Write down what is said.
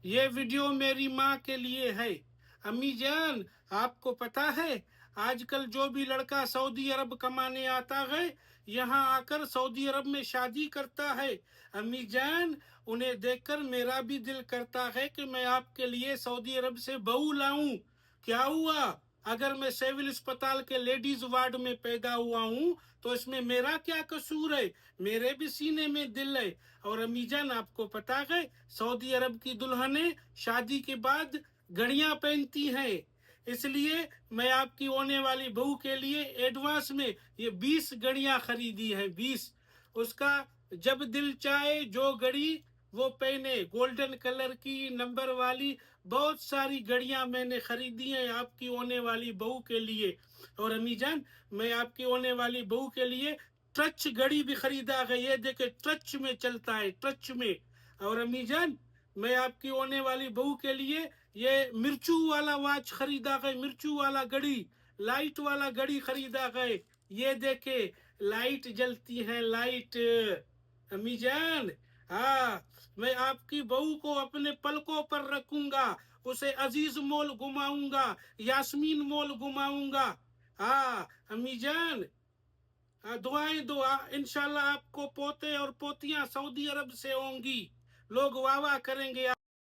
یہ ویڈیو میری ماں کے لیے ہے۔ امی جان، آپ کو پتا ہے آج کل جو بھی لڑکا سعودی عرب کمانے آتا ہے یہاں آ کر سعودی عرب میں شادی کرتا ہے۔ امی جان، انہیں دیکھ کر میرا بھی دل کرتا ہے کہ میں آپ کے لیے سعودی عرب سے بہو لاؤں۔ کیا ہوا؟ اگر میں سیول اسپتال کے لیڈیز وارڈ میں پیدا ہوا ہوں تو اس میں میرا کیا قصور ہے؟ میرے بھی سینے میں دل ہے۔ اور امی جان، آپ کو پتا ہے سعودی عرب کی دلہنیں شادی کے بعد گھڑیاں پہنتی ہیں۔ اس لیے میں آپ کی ہونے والی بہو کے لیے ایڈوانس میں یہ 20 گھڑیاں خریدی ہیں، 20۔ اس کا جب دل چاہے جو گھڑی وہ پہنے، گولڈن کلر کی نمبر والی بہت ساری گھڑیاں میں نے خریدی ہیں آپ کی ہونے والی بہو کے لیے۔ اور امی جان، میں آپ کی ہونے والی بہو کے لیے ٹچ گھڑی بھی خریدا ہے، یہ دیکھیں ٹچ میں چلتا ہے، ٹچ میں۔ اور امی جان، میں آپ کی ہونے والی بہو کے لیے یہ مرچو والا واچ خریدا ہے، مرچو والا گھڑی، لائٹ والا گھڑی خریدا ہے، یہ دیکھیں لائٹ جلتی ہے، لائٹ۔ امی جان، ہاں، میں آپ کی بہو کو اپنے پلکوں پر رکھوں گا، اسے عزیز مول گھماؤں گا، یاسمین مول گھماؤں گا۔ ہاں امی جان، دعائیں دعا، انشاءاللہ آپ کو پوتے اور پوتیاں سعودی عرب سے ہوں گی، لوگ واہ واہ کریں گے۔